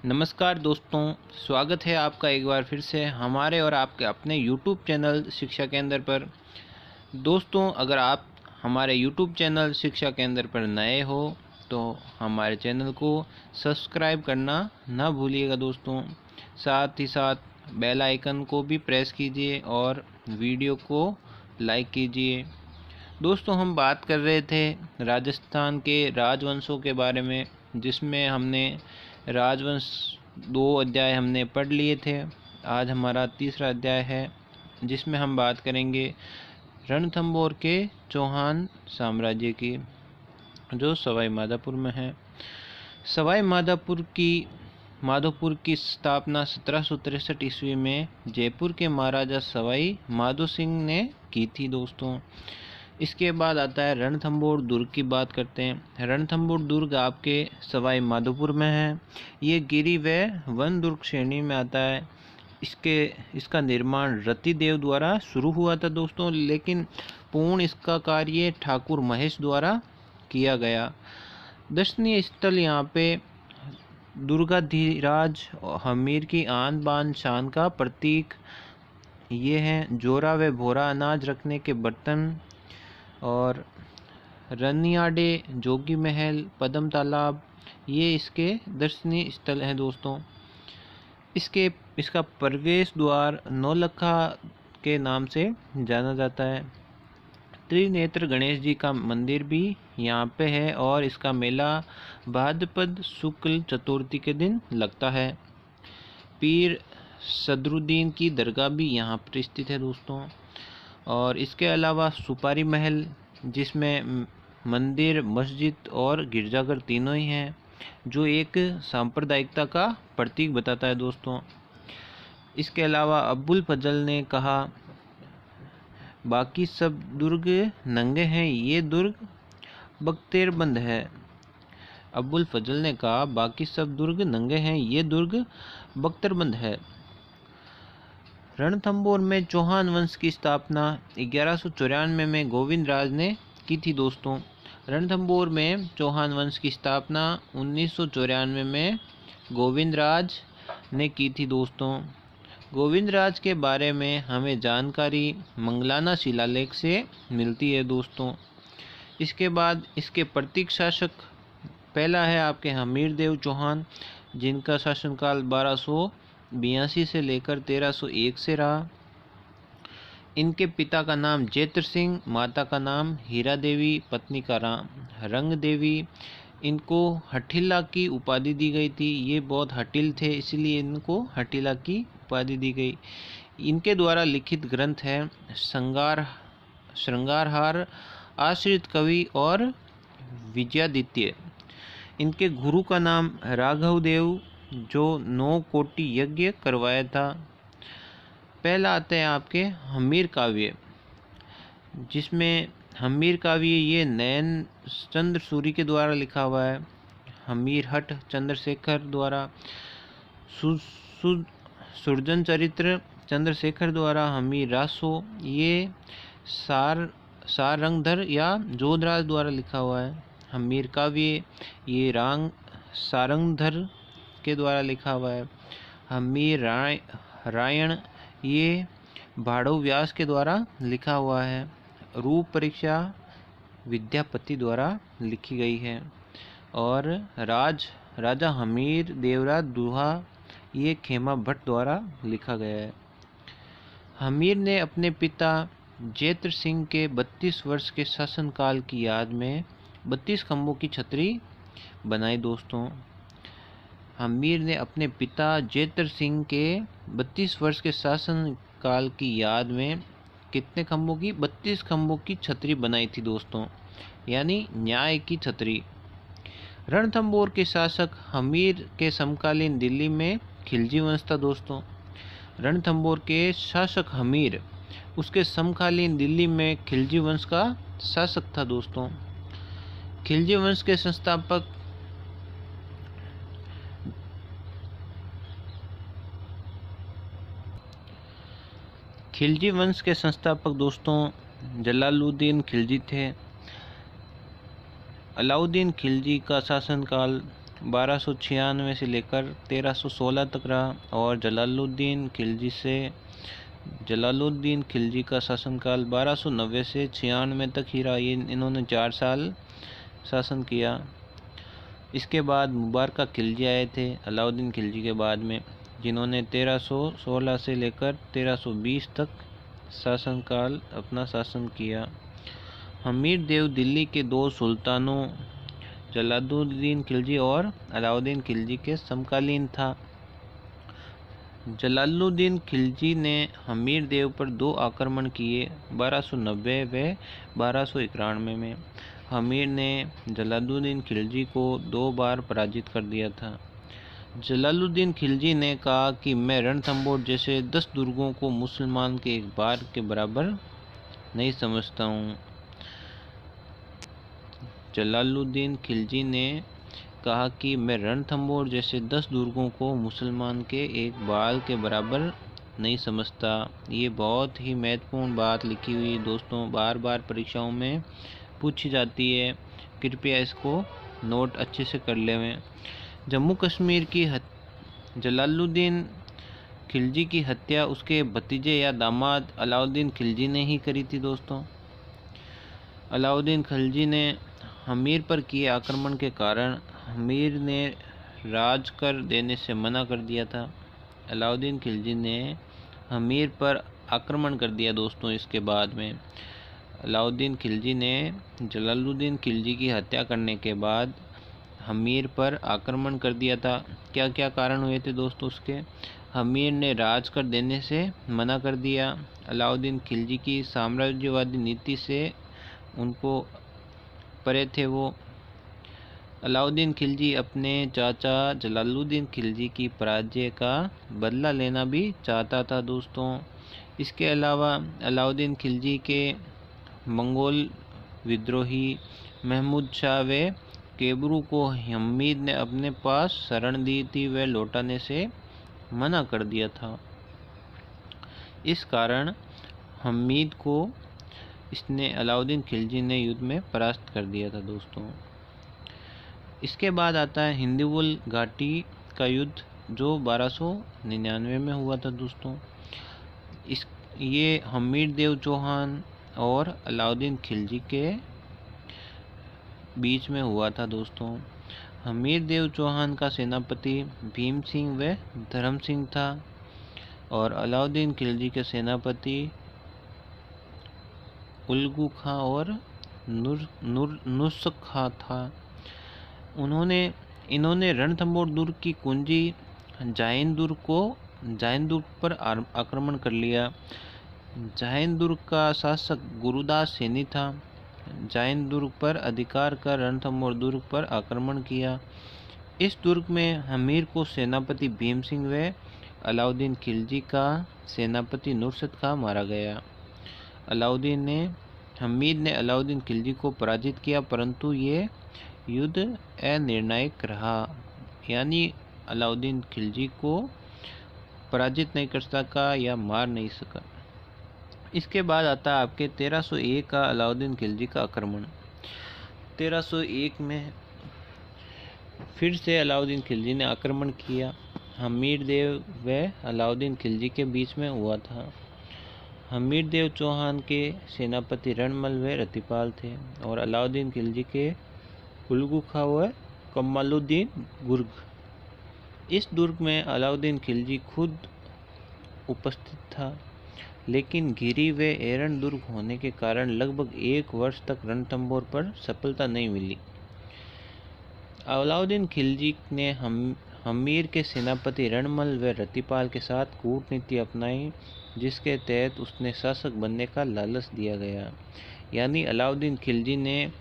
नमस्कार दोस्तों, स्वागत है आपका एक बार फिर से हमारे और आपके अपने YouTube चैनल शिक्षा केंद्र पर। दोस्तों, अगर आप हमारे YouTube चैनल शिक्षा केंद्र पर नए हो तो हमारे चैनल को सब्सक्राइब करना ना भूलिएगा दोस्तों। साथ ही साथ बेल आइकन को भी प्रेस कीजिए और वीडियो को लाइक कीजिए। दोस्तों, हम बात कर रहे थे राजस्थान के राजवंशों के बारे में, जिसमें हमने राजवंश 2 अध्याय हमने पढ़ लिए थे। आज हमारा तीसरा अध्याय है, जिसमें हम बात करेंगे रणथंभौर के चौहान साम्राज्य की, जो सवाई माधोपुर में है। सवाई माधोपुर की स्थापना 1763 ईस्वी में जयपुर के महाराजा सवाई माधो सिंह ने की थी दोस्तों। इसके बाद आता है रणथंभौर दुर्ग की बात करते हैं। रणथंभौर दुर्ग आपके सवाई माधोपुर में है। ये गिरी व वन दुर्ग श्रेणी में आता है। इसका निर्माण रतिदेव द्वारा शुरू हुआ था दोस्तों, लेकिन पूर्ण इसका कार्य ठाकुर महेश द्वारा किया गया। दर्शनीय स्थल यहाँ पे दुर्गाधिराज हमीर की आन बान शान का प्रतीक ये हैं। जोरा व भोरा अनाज रखने के बर्तन और रनियाडे, जोगी महल, पद्म तालाब, ये इसके दर्शनीय स्थल हैं दोस्तों। इसका प्रवेश द्वार नौलखा के नाम से जाना जाता है। त्रिनेत्र गणेश जी का मंदिर भी यहाँ पे है और इसका मेला भाद्रपद शुक्ल चतुर्थी के दिन लगता है। पीर सदरुद्दीन की दरगाह भी यहाँ पर स्थित है दोस्तों। और इसके अलावा सुपारी महल, जिसमें मंदिर, मस्जिद और गिरजाघर तीनों ही हैं, जो एक सांप्रदायिकता का प्रतीक बताता है दोस्तों। इसके अलावा अबुल फजल ने कहा, बाकी सब दुर्ग नंगे हैं, ये दुर्ग बख्तियारबंद है। अबुल फजल ने कहा, बाकी सब दुर्ग नंगे हैं, ये दुर्ग बख्तियारबंद है। रणथंभौर में चौहान वंश की स्थापना 1194 में गोविंद राज ने की थी दोस्तों। रणथंभौर में चौहान वंश की स्थापना 1994 में गोविंद राज ने की थी दोस्तों। गोविंद राज के बारे में हमें जानकारी मंगलाना शिलालेख से मिलती है दोस्तों। इसके बाद इसके प्रतीक शासक पहला है आपके हमीरदेव चौहान, जिनका शासनकाल 1282 से लेकर 1301 से रहा। इनके पिता का नाम जैत्र सिंह, माता का नाम हीरा देवी, पत्नी का नाम रंग देवी। इनको हठीला की उपाधि दी गई थी। ये बहुत हठील थे, इसलिए इनको हठीला की उपाधि दी गई। इनके द्वारा लिखित ग्रंथ है श्रृंगारहार, आश्रित कवि और विजयादित्य। इनके गुरु का नाम राघव देव, जो 9 कोटि यज्ञ करवाया था। पहला आते हैं आपके हमीर काव्य, जिसमें हमीर काव्य ये नयन चंद्र सूरी के द्वारा लिखा हुआ है। हमीर हट चंद्रशेखर द्वारा, सुरजन चरित्र चंद्रशेखर द्वारा, हमीर रासो ये सारंगधर या जोधराज द्वारा लिखा हुआ है। हमीर काव्य ये सारंगधर के द्वारा लिखा हुआ है। हमीर रायण ये भाड़ो व्यास के द्वारा लिखा हुआ है। रूप परीक्षा विद्यापति द्वारा लिखी गई है। और राजा हमीर देवराज दुहा ये खेमा भट्ट द्वारा लिखा गया है। हमीर ने अपने पिता जैत्र सिंह के 32 वर्ष के शासनकाल की याद में 32 खंभों की छतरी बनाई दोस्तों। हमीर ने अपने पिता जैत्र सिंह के 32 वर्ष के शासन काल की याद में कितने खंभों की 32 खंभों की छतरी बनाई थी दोस्तों, यानी न्याय की छतरी। रणथंभौर के शासक हमीर के समकालीन दिल्ली में खिलजी वंश था दोस्तों। रणथंभौर के शासक हमीर, उसके समकालीन दिल्ली में खिलजी वंश का शासक था दोस्तों। खिलजी वंश के संस्थापक दोस्तों जलालुद्दीन खिलजी थे। अलाउद्दीन खिलजी का शासनकाल 1296 से लेकर 1316 तक रहा। और जलालुद्दीन खिलजी का शासनकाल 1290 से 96 तक ही रहा। इन्होंने 4 साल शासन किया। इसके बाद मुबारका खिलजी आए थे अलाउद्दीन खिलजी के बाद में, जिन्होंने 1316 से लेकर 1320 तक शासनकाल अपना शासन किया। हमीर देव दिल्ली के 2 सुल्तानों जलालुद्दीन खिलजी और अलाउद्दीन खिलजी के समकालीन था। जलालुद्दीन खिलजी ने हमीर देव पर 2 आक्रमण किए 1290 व 1291 में। हमीर ने जलालुद्दीन खिलजी को 2 बार पराजित कर दिया था। जलालुद्दीन खिलजी ने कहा कि मैं रणथंभौर जैसे 10 दुर्गों को मुसलमान के एक बार के बराबर नहीं समझता हूँ। जलालुद्दीन खिलजी ने कहा कि मैं रणथंभौर जैसे 10 दुर्गों को मुसलमान के एक बाल के बराबर नहीं समझता। ये बहुत ही महत्वपूर्ण बात लिखी हुई दोस्तों, बार बार परीक्षाओं में पूछी जाती है, कृपया इसको नोट अच्छे से कर लें। जम्मू कश्मीर की जलालुद्दीन खिलजी की हत्या उसके भतीजे या दामाद अलाउद्दीन खिलजी ने ही करी थी दोस्तों। अलाउद्दीन खिलजी ने हमीर पर किए आक्रमण के कारण हमीर ने राज कर देने से मना कर दिया था। अलाउद्दीन खिलजी ने हमीर पर आक्रमण कर दिया दोस्तों। इसके बाद में अलाउद्दीन खिलजी ने जलालुद्दीन खिलजी की हत्या करने के बाद हमीर पर आक्रमण कर दिया था। क्या क्या कारण हुए थे दोस्तों उसके? हमीर ने राज कर देने से मना कर दिया। अलाउद्दीन खिलजी की साम्राज्यवादी नीति से उनको परे थे वो। अलाउद्दीन खिलजी अपने चाचा जलालुद्दीन खिलजी की पराजय का बदला लेना भी चाहता था दोस्तों। इसके अलावा अलाउद्दीन खिलजी के मंगोल विद्रोही महमूद शाह व केबरू को हमीद ने अपने पास शरण दी थी व लौटाने से मना कर दिया था। इस कारण हमीद को अलाउद्दीन खिलजी ने युद्ध में परास्त कर दिया था दोस्तों। इसके बाद आता है हिंदुवुल घाटी का युद्ध, जो 1299 में हुआ था दोस्तों। ये हमीर देव चौहान और अलाउद्दीन खिलजी के बीच में हुआ था दोस्तों। हमीर देव चौहान का सेनापति भीम सिंह व धर्म सिंह था और अलाउद्दीन खिलजी के सेनापति उल्गू खां और नुस्ख खां था। इन्होंने रणथंभौर दुर्ग की कुंजी जाइन दुर्ग पर आक्रमण कर लिया। जाइन दुर्ग का शासक गुरुदास सैनी था। जाइन दुर्ग पर अधिकार कर रणथंभौर दुर्ग पर आक्रमण किया। इस दुर्ग में हमीर को सेनापति भीम सिंह व अलाउद्दीन खिलजी का सेनापति नुस्ख खां मारा गया। हमीद ने अलाउद्दीन खिलजी को पराजित किया, परंतु ये युद्ध अनिर्णायक रहा, यानी अलाउद्दीन खिलजी को पराजित नहीं कर सका या मार नहीं सका। इसके बाद आता है आपके 1301 का अलाउद्दीन खिलजी का आक्रमण। 1301 में फिर से अलाउद्दीन खिलजी ने आक्रमण किया। हमीर देव व अलाउद्दीन खिलजी के बीच में हुआ था। हमीर देव चौहान के सेनापति रणमल व रतिपाल थे और अलाउद्दीन खिलजी के उल्गू खां व कमालुद्दीन गुर्ग। इस दुर्ग में अलाउद्दीन खिलजी खुद उपस्थित था, लेकिन घिरी व एरन दुर्ग होने के कारण लगभग 1 वर्ष तक रणथंभौर पर सफलता नहीं मिली। अलाउद्दीन खिलजी ने हमीर के सेनापति रणमल व रतिपाल के साथ कूटनीति अपनाई, जिसके तहत उसने शासक बनने का लालच दिया गया। यानी अलाउद्दीन खिलजी ने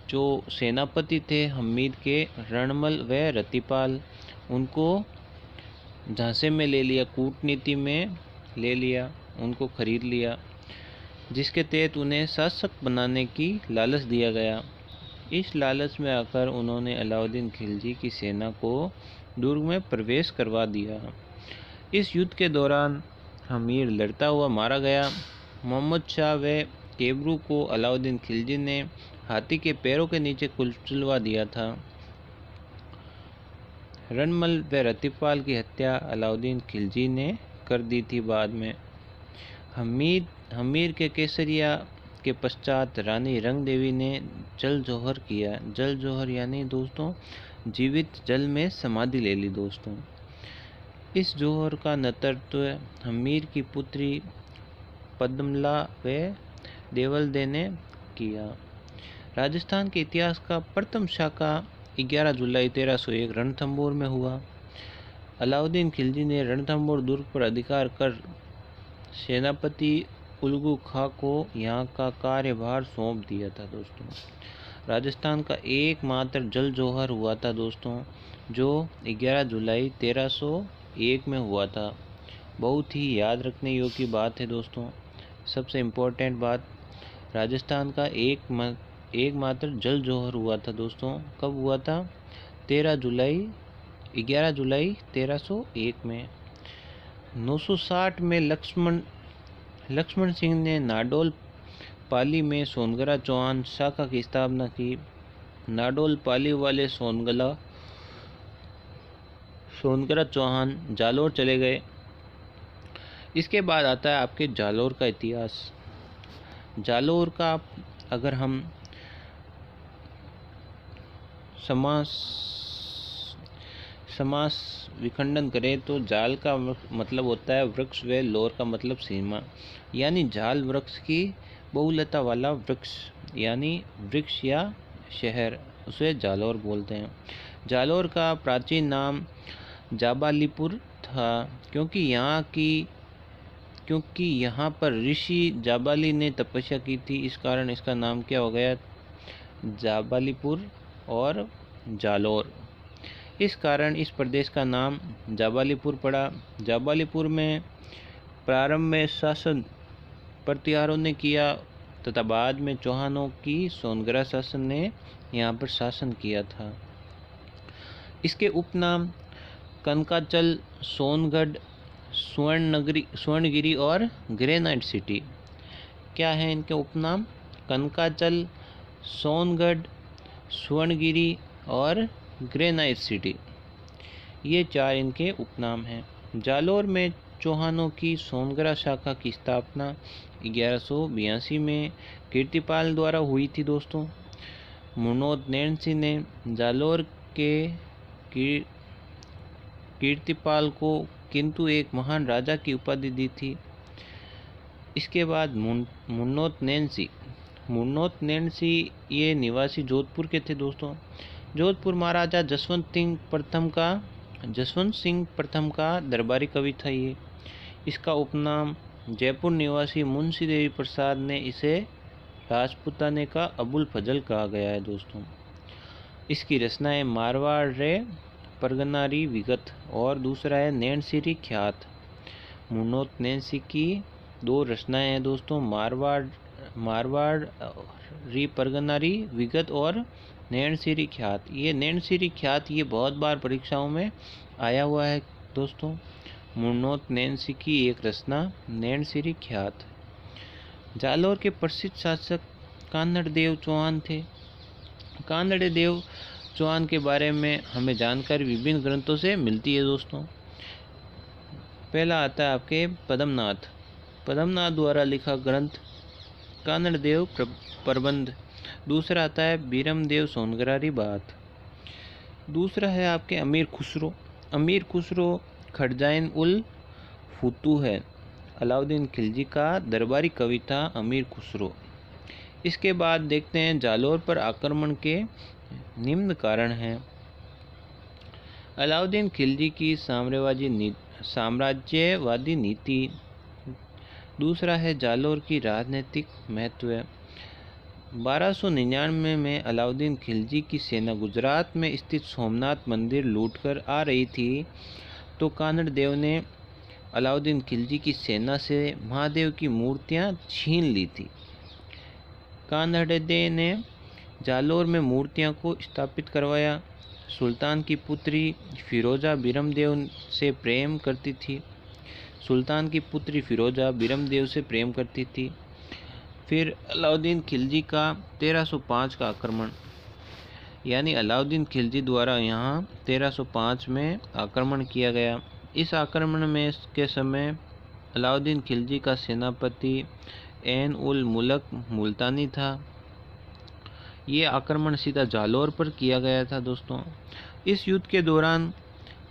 जो सेनापति थे हमीद के रणमल व रतिपाल, उनको झांसे में ले लिया, कूटनीति में ले लिया, उनको खरीद लिया, जिसके तहत उन्हें शासक बनाने की लालच दिया गया। इस लालच में आकर उन्होंने अलाउद्दीन खिलजी की सेना को दुर्ग में प्रवेश करवा दिया। इस युद्ध के दौरान हमीर लड़ता हुआ मारा गया। मोहम्मद शाह व केबरू को अलाउद्दीन खिलजी ने हाथी के पैरों के नीचे कुचलवा दिया था। रणमल व रतिपाल की हत्या अलाउद्दीन खिलजी ने कर दी थी बाद में। हमीर के केसरिया के पश्चात रानी रंग देवी ने जल जौहर किया। जल जौहर यानी दोस्तों जीवित जल में समाधि ले ली दोस्तों। इस जौहर का नेतृत्व हमीर की पुत्री पद्मला व देवलदे ने किया। राजस्थान के इतिहास का प्रथम शाखा 11 जुलाई 1301 रणथंभौर में हुआ। अलाउद्दीन खिलजी ने रणथंभौर दुर्ग पर अधिकार कर सेनापति उलगू खां को यहाँ का कार्यभार सौंप दिया था दोस्तों। राजस्थान का एकमात्र जल जौहर हुआ था दोस्तों, जो 11 जुलाई 1301 में हुआ था। बहुत ही याद रखने योग्य बात है दोस्तों। सबसे इम्पोर्टेंट बात, राजस्थान का एकमात्र जल जौहर हुआ था दोस्तों। कब हुआ था? 11 जुलाई 1301 में। 960 में लक्ष्मण सिंह ने नाडोल पाली में सोनगरा चौहान शाखा की स्थापना की। नाडोल पाली वाले सोनगरा चौहान जालोर चले गए। इसके बाद आता है आपके जालोर का इतिहास। जालोर का अगर हम समास विखंडन करें तो जाल का मतलब होता है वृक्ष व लोर का मतलब सीमा, यानी जाल वृक्ष की बहुलता वाला वृक्ष, यानी वृक्ष या शहर, उसे जालोर बोलते हैं। जालोर का प्राचीन नाम जाबालीपुर था, क्योंकि यहाँ पर ऋषि जाबाली ने तपस्या की थी। इस कारण इसका नाम क्या हो गया? जाबालीपुर और जालोर। इस कारण इस प्रदेश का नाम जाबालीपुर पड़ा। जाबालीपुर में प्रारंभ में शासन प्रतिहारों ने किया तथा बाद में चौहानों की सोनगरा शासन ने यहाँ पर शासन किया था। इसके उपनाम कनकाचल, सोनगढ़, स्वर्णगिरी और ग्रेनाइट सिटी। क्या है इनके उपनाम? कनकाचल, सोनगढ़, स्वर्णगिरी और ग्रेनाइट सिटी, ये 4 इनके उपनाम हैं। जालोर में चौहानों की सोनगरा शाखा की स्थापना 1182 में कीर्तिपाल द्वारा हुई थी दोस्तों। मुन्नोत नैन सिंह ने जालोर के कीर्तिपाल को किंतु एक महान राजा की उपाधि दी थी। इसके बाद मुन्नोत नैन सिंह ये निवासी जोधपुर के थे दोस्तों। जोधपुर महाराजा जसवंत सिंह प्रथम का दरबारी कवि था ये। इसका उपनाम जयपुर निवासी मुंशी देवी प्रसाद ने इसे राजपुताने का अबुल फजल कहा गया है दोस्तों। इसकी रचनाएं मारवाड़ रे परगनारी विगत और दूसरा है नैन सिरी ख्यात। मुन्नोत नैन सिंह की 2 रचनाएं हैं दोस्तों, मारवाड़ री परगनारी विगत और नैन सिरी ख्यात। ये नैन सिरी ख्यात ये बहुत बार परीक्षाओं में आया हुआ है दोस्तों। मुन्नोत नैन सिंह की एक रचना नैन सिरी ख्यात। जालोर के प्रसिद्ध शासक कानड़ देव चौहान थे। कानड़ देव चौहान के बारे में हमें जानकारी विभिन्न ग्रंथों से मिलती है दोस्तों। पहला आता है आपके पद्मनाथ द्वारा लिखा ग्रंथ कानड़ देव प्रबंध। दूसरा आता है बीरमदेव सोनगरारी बात। दूसरा है आपके अमीर खुसरो खड़जाइन उल फुतू है। अलाउद्दीन खिलजी का दरबारी कवि था अमीर खुसरो। इसके बाद देखते हैं जालोर पर आक्रमण के निम्न कारण हैं। अलाउद्दीन खिलजी की साम्राज्यवादी नीति। दूसरा है जालोर की राजनीतिक महत्व। 1299 में अलाउद्दीन खिलजी की सेना गुजरात में स्थित सोमनाथ मंदिर लूटकर आ रही थी, तो कानड़ देव ने अलाउद्दीन खिलजी की सेना से महादेव की मूर्तियां छीन ली थी। कानड़ देव ने जालोर में मूर्तियों को स्थापित करवाया। सुल्तान की पुत्री फिरोजा बीरमदेव से प्रेम करती थी। फिर अलाउद्दीन खिलजी का 1305 का आक्रमण। यानी अलाउद्दीन खिलजी द्वारा यहाँ 1305 में आक्रमण किया गया। इस आक्रमण में के समय अलाउद्दीन खिलजी का सेनापति ऐन उल मुल्क मुल्तानी था। ये आक्रमण सीधा जालौर पर किया गया था दोस्तों। इस युद्ध के दौरान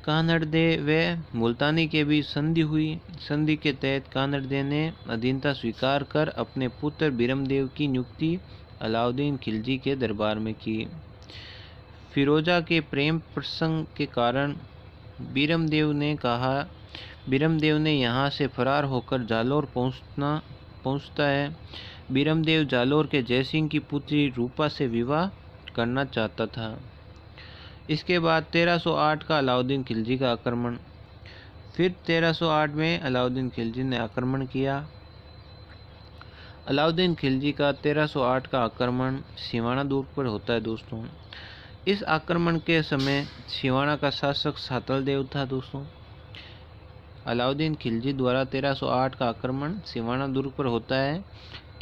कानड़दे व मुल्तानी के बीच संधि हुई। संधि के तहत कानड़दे ने अधीनता स्वीकार कर अपने पुत्र बीरमदेव की नियुक्ति अलाउद्दीन खिलजी के दरबार में की। फिरोजा के प्रेम प्रसंग के कारण बीरमदेव ने यहाँ से फरार होकर जालौर पहुँचता है। बीरमदेव जालौर के जयसिंह की पुत्री रूपा से विवाह करना चाहता था। इसके बाद 1308 का अलाउद्दीन खिलजी का आक्रमण। फिर 1308 में अलाउद्दीन खिलजी ने आक्रमण किया। अलाउद्दीन खिलजी का 1308 का आक्रमण सिवाना दुर्ग पर होता है दोस्तों। इस आक्रमण के समय सिवाना का शासक सातल देव था दोस्तों। अलाउद्दीन खिलजी द्वारा 1308 का आक्रमण सिवाना दुर्ग पर होता है।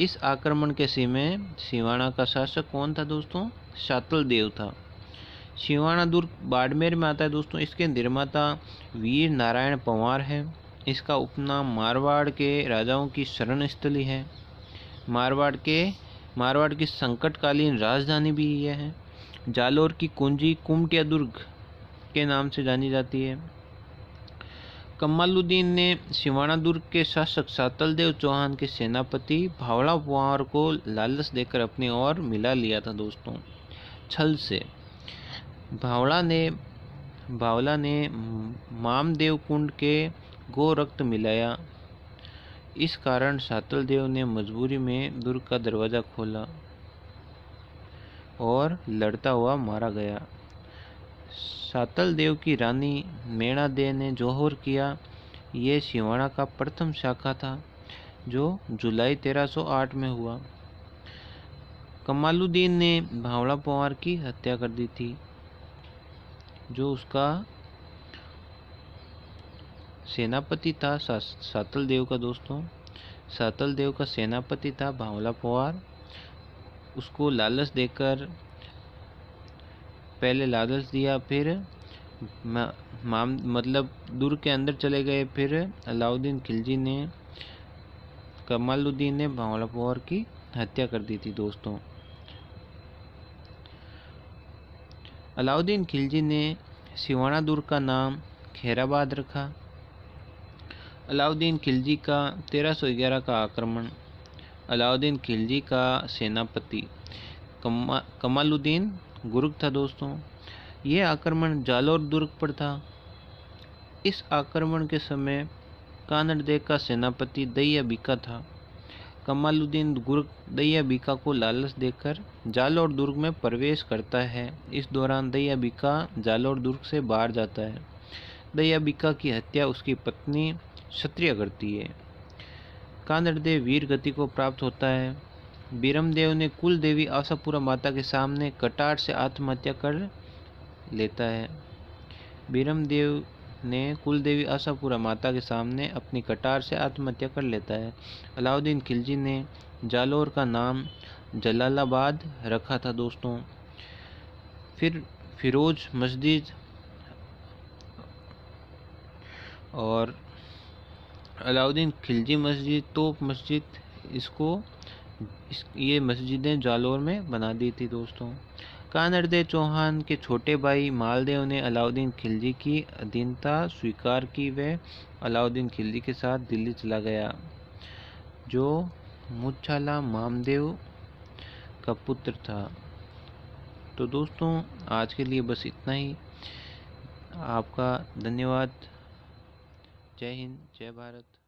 इस आक्रमण के समय सिवाना का शासक कौन था दोस्तों? सातल देव था। सिवाना दुर्ग बाड़मेर में आता है दोस्तों। इसके निर्माता वीर नारायण पंवार है। इसका उपनाम मारवाड़ के राजाओं की शरण स्थली है। मारवाड़ की संकटकालीन राजधानी भी यह है। जालौर की कुंजी कुमटिया दुर्ग के नाम से जानी जाती है। कमालुद्दीन ने सिवाना दुर्ग के शासक सातल देव चौहान के सेनापति भावड़ा पंवार को लालच देकर अपनी ओर मिला लिया था दोस्तों, छल से। भावला ने मामदेव कुंड के गो रक्त मिलाया। इस कारण सातल देव ने मजबूरी में दुर्ग का दरवाजा खोला और लड़ता हुआ मारा गया। सातल देव की रानी मेणा दे ने जौहर किया। ये सिवाना का प्रथम शाखा था जो जुलाई 1308 में हुआ। कमालुद्दीन ने भावड़ा पंवार की हत्या कर दी थी, जो उसका सेनापति था सातल देव का दोस्तों। सातल देव का सेनापति था भावला पंवार। उसको लालच देकर पहले लालच दिया, फिर मतलब दुर्ग के अंदर चले गए। फिर अलाउद्दीन खिलजी ने कमालुद्दीन ने भावला पंवार की हत्या कर दी थी दोस्तों। अलाउद्दीन खिलजी ने सिवाना दुर्ग का नाम खैराबाद रखा। अलाउद्दीन खिलजी का 1311 का आक्रमण। अलाउद्दीन खिलजी का सेनापति कमालुद्दीन गुर्ग था दोस्तों। यह आक्रमण जालौर दुर्ग पर था। इस आक्रमण के समय कानड़दे का सेनापति दैया बीका था। कमालुद्दीन गुर्ग दैया बीका को लालच देकर जालौर दुर्ग में प्रवेश करता है। इस दौरान दैया बीका जालौर दुर्ग से बाहर जाता है। दैया बीका की हत्या उसकी पत्नी क्षत्रिय करती है। कानड़दे वीर गति को प्राप्त होता है। बीरमदेव ने कुल देवी आशापुरा माता के सामने कटार से आत्महत्या कर लेता है। बीरमदेव ने कुल देवी आशापुरा माता के सामने अपनी कटार से आत्महत्या कर लेता है। अलाउद्दीन खिलजी ने जालौर का नाम जलालाबाद रखा था दोस्तों। फिर फिरोज मस्जिद और अलाउद्दीन खिलजी मस्जिद, तोप मस्जिद, ये मस्जिदें जालौर में बना दी थी दोस्तों। कानड़दे चौहान के छोटे भाई मालदेव ने अलाउद्दीन खिलजी की अधीनता स्वीकार की। वे अलाउद्दीन खिलजी के साथ दिल्ली चला गया, जो मुच्छाला मामदेव का पुत्र था। तो दोस्तों आज के लिए बस इतना ही। आपका धन्यवाद। जय हिंद, जय भारत।